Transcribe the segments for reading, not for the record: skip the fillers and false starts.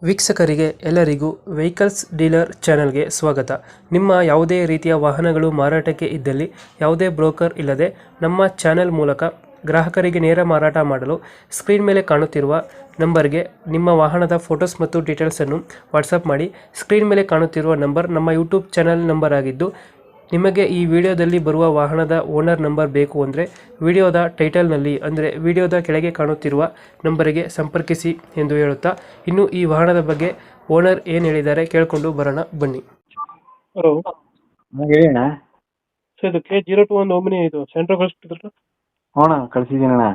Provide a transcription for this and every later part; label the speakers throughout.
Speaker 1: ವೀಕ್ಷಕರಿಗೆ ಎಲ್ಲರಿಗೂ vehicles dealer ಚಾನೆಲ್ಗೆ ಸ್ವಾಗತ. ನಿಮ್ಮ ಯಾವುದೇ ರೀತಿಯ ವಾಹನಗಳು ಮಾರಾಟಕ್ಕೆ ಇದ್ದಲ್ಲಿ ಯಾವುದೇ ಬ್ರೋಕರ್ ಇಲ್ಲದೆ ನಮ್ಮ ಚಾನೆಲ್ ಮೂಲಕ ಗ್ರಾಹಕರಿಗೆ ನೇರ ಮಾರಾಟ ಮಾಡಲು ಸ್ಕ್ರೀನ್ ಮೇಲೆ ಕಾಣುತ್ತಿರುವ ನಂಬರ್ಗೆ ನಿಮ್ಮ ವಾಹನದ ಫೋಟೋಸ್ ಮತ್ತು ಡೀಟೇಲ್ಸನ್ನು ವಾಟ್ಸಪ್ ಮಾಡಿ. ಸ್ಕ್ರೀನ್ ಮೇಲೆ ಕಾಣುತ್ತಿರುವ ನಂಬರ್ ನಮ್ಮ ಯೂಟ್ಯೂಬ್ ಚಾನೆಲ್ ನಂಬರ್ ಆಗಿದ್ದು, ನಿಮಗೆ ಈ ವಿಡಿಯೋದಲ್ಲಿ ಬರುವ ವಾಹನದ ಓನರ್ ನಂಬರ್ ಬೇಕು ಅಂದರೆ ವಿಡಿಯೋದ ಟೈಟಲ್ನಲ್ಲಿ ಅಂದರೆ ವಿಡಿಯೋದ ಕೆಳಗೆ ಕಾಣುತ್ತಿರುವ ನಂಬರಿಗೆ ಸಂಪರ್ಕಿಸಿ ಎಂದು ಹೇಳುತ್ತಾ, ಇನ್ನು ಈ ವಾಹನದ ಬಗ್ಗೆ ಓನರ್ ಏನು ಹೇಳಿದ್ದಾರೆ ಕೇಳಿಕೊಂಡು ಬರೋಣ ಬನ್ನಿ. ಹಲೋ
Speaker 2: ಹೇಳಿಣ್ಣ.
Speaker 1: ಸರ್, ಇದು K02 ಒಂದು ಓಮಿನಿ ಇದು ಸೆಂಟ್ರೋ ಕಳಿಸ್ತಿದ್ರು,
Speaker 2: ಹ್ಞೂ ಕಳಿಸಿದ್ದೀನಿ ಅಣ್ಣ.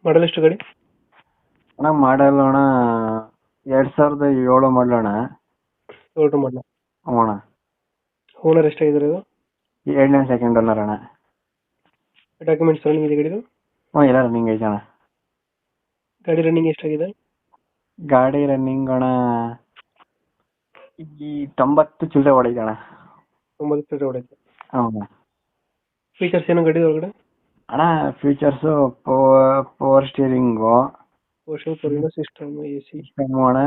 Speaker 1: ಮಾಡಲ್ ಎಷ್ಟು ಗಾಡಿ?
Speaker 2: ಅಣ್ಣ ಮಾಡಲ್ಲ ಅಣ್ಣ, 2007 ಮಾಡಲಣ್ಣ.
Speaker 1: ಆರ್ಡರ್ ಮಾಡಲ.
Speaker 2: ಹ್ಞೂ ಅಣ್ಣ.
Speaker 1: ಓನರ್ ಎಷ್ಟಾಗಿದ್ದಾರೆ ಇದು?
Speaker 2: 7ನೇ ಸೆಕೆಂಡ್ ಓನರ್ ಅಣ್ಣ.
Speaker 1: ಡಾಕ್ಯುಮೆಂಟ್ಸ್ ರನ್ನಿಂಗ್ ಇದೆ ಗಾಡಿದು?
Speaker 2: ಹ್ಞೂ ಎಲ್ಲ ರನ್ನಿಂಗ್ ಐತೆ ಅಣ್ಣ.
Speaker 1: ಗಾಡಿ ರನ್ನಿಂಗ್ ಎಷ್ಟಾಗಿದೆ?
Speaker 2: ಗಾಡಿ ರನ್ನಿಂಗ್ ಅಣ್ಣ ಈ 90 ಚಿಲ್ಲರೆ ಹೊಡೈತೆ ಅಣ್ಣ.
Speaker 1: 90 ಹೊಡೆಯುತ್ತೆ.
Speaker 2: ಹ್ಞೂ
Speaker 1: ಫೀಚರ್ಸ್ ಏನು ಗಾಡಿ ಒಳಗಡೆ?
Speaker 2: ಅಣ್ಣ features power steering,
Speaker 1: system, AC
Speaker 2: system ಅಣ್ಣ,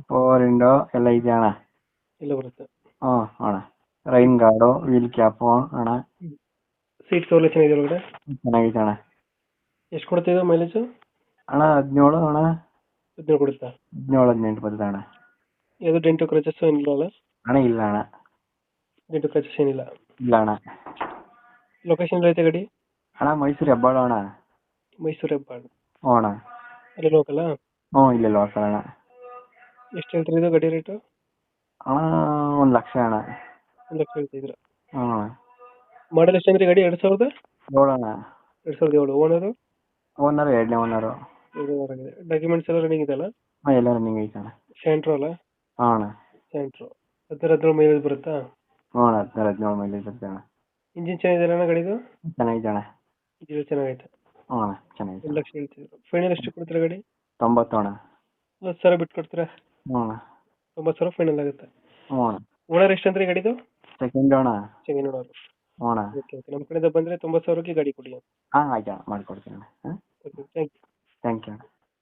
Speaker 2: ಪವರ್ ವಿಂಡೋ ಎಲ್ಲ ಇದೆ ಅಣ್ಣ.
Speaker 1: ಎಲ್ಲ ಬರುತ್ತೆ.
Speaker 2: ಹ್ಞೂ ಅಣ್ಣ. ರೈನ್ ಗಾರ್ಡು, ವೀಲ್ ಕ್ಯಾಪು ಅಣ್ಣ.
Speaker 1: ಸೀಟ್ ಕವರ್ ಚೆನ್ನಾಗಿದೆ ಒಳಗಡೆ?
Speaker 2: ಚೆನ್ನಾಗೈತೆ ಅಣ್ಣ.
Speaker 1: ಎಷ್ಟು ಕೊಡ್ತಿದೆ ಮೈಲೇಜು?
Speaker 2: ಅಣ್ಣ 17 ಅಣ್ಣ.
Speaker 1: 17 ಕೊಡುತ್ತಾ?
Speaker 2: 17-18 ಬರ್ತದೆ ಅಣ್ಣ.
Speaker 1: ಯಾವುದು ಡೆಂಟು ಕ್ರಚಸ್ ಏನಿಲ್ಲ?
Speaker 2: ಅಣ್ಣ ಇಲ್ಲ ಅಣ್ಣ.
Speaker 1: ಡೆಂಟು ಕ್ರಚಸ್ ಏನಿಲ್ಲ?
Speaker 2: ಇಲ್ಲ ಅಣ್ಣ.
Speaker 1: ಲೊಕೇಶನ್ ಐತೆ ಗಾಡಿ?
Speaker 2: ಅಣ್ಣ ಮೈಸೂರು ಹೆಬ್ಬಾಳು ಅಣ್ಣ.
Speaker 1: ಮೈಸೂರು ಹೆಬ್ಬಾಳು.
Speaker 2: ಹ್ಞೂ ಅಣ್ಣ.
Speaker 1: ಅಲ್ಲೇ ಲೋಕಲ್ಲ?
Speaker 2: ಹ್ಞೂ ಇಲ್ಲೇ ಲೋಕಲ್ ಅಣ್ಣ.
Speaker 1: ಎಷ್ಟು ಹೇಳ್ತೀರಿ ಇದು ಗಾಡಿ ರೇಟು?
Speaker 2: ಅಣ್ಣ 1 ಲಕ್ಷ ಅಣ್ಣ.
Speaker 1: 1 ಲಕ್ಷ ಹೇಳ್ತಿದ್ದೀರಾ?
Speaker 2: ಹ್ಞೂ ಅಣ್ಣ.
Speaker 1: ಮಾಡಲ್ ಎಷ್ಟು ಅಂದ್ರೆ ಗಾಡಿ? 2000?
Speaker 2: 7 ಅಣ್ಣ.
Speaker 1: 2007. ಓನರು?
Speaker 2: ಓನರು 2ನೇ ಓನರು.
Speaker 1: ಆಗಿದೆ. ಡಾಕ್ಯುಮೆಂಟ್ಸ್ ಎಲ್ಲ ರನ್ನಿಂಗ್ ಇದೆಯಲ್ಲ?
Speaker 2: ಹಾಂ ಎಲ್ಲ ರನ್ನಿಂಗ್ ಐತೆ ಅಣ್ಣ.
Speaker 1: ಸ್ಯಾಂಟ್ರೋ ಅಲ್ಲ?
Speaker 2: ಹಾಂ ಅಣ್ಣ.
Speaker 1: ಸ್ಯಾಂಟ್ರೋ 10 ಮೈಲೇಜ್ ಬರುತ್ತಾ?
Speaker 2: ಹ್ಞೂ ಅಣ್ಣ. 17 ಮೈಲೇಜ್ ಬರ್ತದೆ ಅಣ್ಣ.
Speaker 1: ಇಂಜಿನ್ ಚೆನ್ನಾಗಿದೆ ಅಣ್ಣ ಗಾಡಿದು?
Speaker 2: ಚೆನ್ನಾಗೈತೆ ಅಣ್ಣ.
Speaker 1: ಇಂಜಿನ್ ಚೆನ್ನಾಗೈತೆ.
Speaker 2: ಹ್ಞೂ ಅಣ್ಣ ಚೆನ್ನಾಗೈತೆ.
Speaker 1: 1 ಲಕ್ಷ ಹೇಳ್ತಿದ್ರು. ಫೈನಲ್ ಎಷ್ಟು ಕೊಡ್ತೀರಾ ಗಾಡಿ?
Speaker 2: 90 ಅಣ್ಣ.
Speaker 1: 10,000 ಬಿಟ್ಟು ಕೊಡ್ತೀರಾ?
Speaker 2: ಹ್ಞೂ ಅಣ್ಣ.
Speaker 1: 90,000 ಫೈನಲ್ ಆಗುತ್ತೆ.
Speaker 2: ಹ್ಞೂ ಅಣ್ಣ.
Speaker 1: ಓನರ್ ಎಷ್ಟು ಅಂದ್ರೆ ಗಾಡಿದು?
Speaker 2: ಸೆಕೆಂಡ್ ಅಣ್ಣ.
Speaker 1: Second owner.
Speaker 2: ಹ್ಞೂ ಅಣ್ಣ.
Speaker 1: ಓಕೆ ಓಕೆ, ನಮ್ಮ ಕಡೆಯಿಂದ ಬಂದರೆ 90,000ಕ್ಕೆ ಗಾಡಿ ಕೊಡಿ.
Speaker 2: ಹಾಂ ಆಯ್ತು ಅಣ್ಣ, ಮಾಡಿಕೊಡ್ತೀನಿ ಅಣ್ಣ. ಹಾಂ
Speaker 1: okay, thank you.
Speaker 2: Thank you ಅಣ್ಣ.